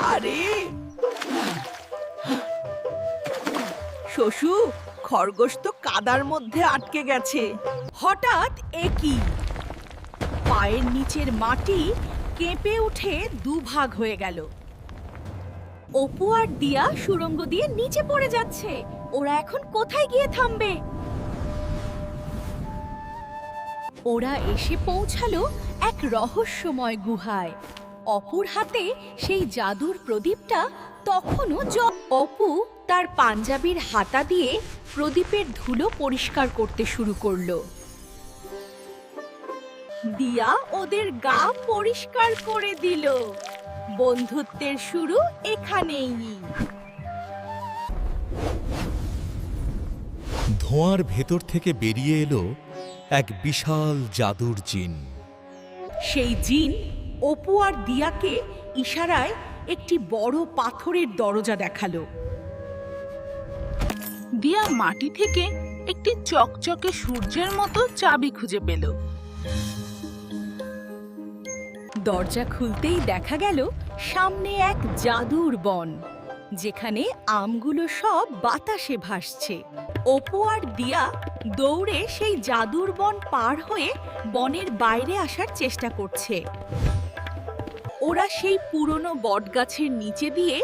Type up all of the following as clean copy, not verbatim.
আরে শশু, খরগোশ তো কাদার মধ্যে আটকে গেছে। হঠাৎ একই পায়ের নিচের মাটি কেঁপে উঠে দুভাগ হয়ে গেল। অপু আর দিয়া সুড়ঙ্গ দিয়ে নিচে পড়ে যাচ্ছে। ওরা এখন কোথায় গিয়ে থামবে? ওরা এসে পৌঁছালো এক রহস্যময় গুহায়। অপুর হাতে সেই জাদুর প্রদীপটা তখনও অপু তার পাঞ্জাবির হাতা দিয়ে প্রদীপের ধুলো পরিষ্কার করতে শুরু করলো। দিয়া ওদের গা পরিষ্কার করে দিল। বন্ধুত্বের শুরু এখানেই। ধোঁয়ার ভেতর থেকে বেরিয়ে এলো এক বিশাল জাদুর জিন। সেই জিন অপু আর দিয়াকে ইশারায় একটি বড় পাথরের দরজা দেখালো। দিয়া মাটি থেকে একটি চকচকে সূর্যের মতো চাবি খুঁজে পেল। দরজা খুলতেই দেখা গেল সামনে এক জাদুর বন, যেখানে আমগুলো সব বাতাসে ভাসছে। অপু আর দিয়া দৌড়ে সেই জাদুর বন পার হয়ে বনের বাইরে আসার চেষ্টা করছে। ওরা সেই পুরনো বটগাছের নিচে দিয়ে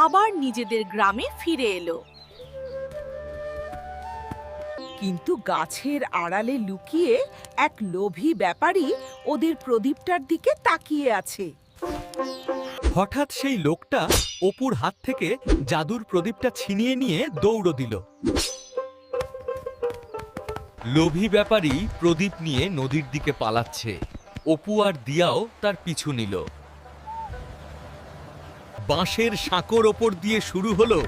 আবার নিজেদের গ্রামে ফিরে এলো। কিন্তু গাছের আড়ালে লুকিয়ে এক লোভী ব্যাপারী ওদের প্রদীপটার দিকে তাকিয়ে আছে। হঠাৎ সেই লোকটা অপুর হাত থেকে জাদুর প্রদীপটা ছিনিয়ে নিয়ে দৌড় দিল। লোভী ব্যাপারী প্রদীপ নিয়ে নদীর দিকে পালাচ্ছে। অপু আর দিয়াও তার পিছু নিল। বাঁশের সাঁকোর ওপর দিয়ে শুরু হলো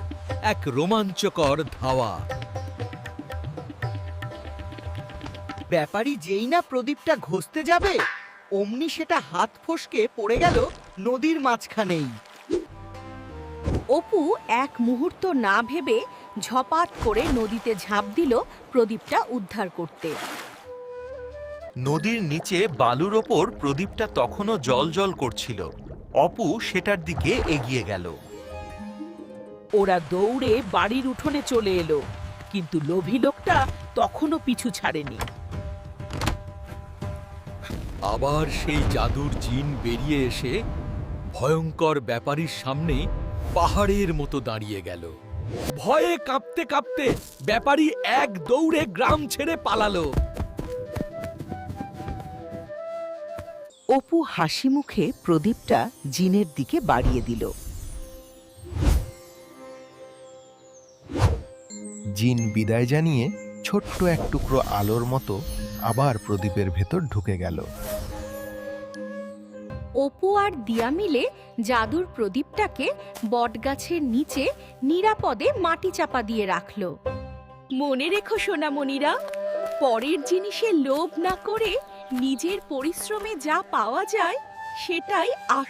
এক রোমাঞ্চকর ধাওয়া। ব্যাপারী যেই না প্রদীপটা ঘষতে যাবে, অমনি সেটা হাত ফসকে পড়ে গেল নদীর মাঝখানেই। অপু এক মুহূর্ত না ভেবে ঝপাত করে নদীতে ঝাঁপ দিল প্রদীপটা উদ্ধার করতে। নদীর নিচে বালুর ওপর প্রদীপটা তখনও জ্বলজ্বল করছিল। অপু সেটার দিকে এগিয়ে গেল। ওরা দৌড়ে বাড়ির উঠোনে চলে এলো, কিন্তু লোভী লোকটা তখনও পিছু ছাড়েনি। আবার সেই জাদুর জিন বেরিয়ে এসে ভয়ঙ্কর ব্যাপারীর সামনে পাহাড়ের মতো দাঁড়িয়ে গেল। ভয়ে কাঁপতে কাঁপতে ব্যাপারী এক দৌড়ে গ্রাম ছেড়ে পালালো। অপু হাসি মুখে প্রদীপটা জিনের দিকে বাড়িয়ে দিল। জিন বিদায় জানিয়ে ছোট্ট এক টুকরো আলোর মতো আবার প্রদীপের ভেতর ঢুকে গেল। অপু আর দিয়া মিলে জাদুর প্রদীপটাকে বটগাছের নিচে নিরাপদে মাটি চাপা দিয়ে রাখলো। মনে রেখো সোনামণিরা, পরের জিনিসে লোভ না করে নিজের পরিশ্রমে যা পাওয়া যায় সেটাই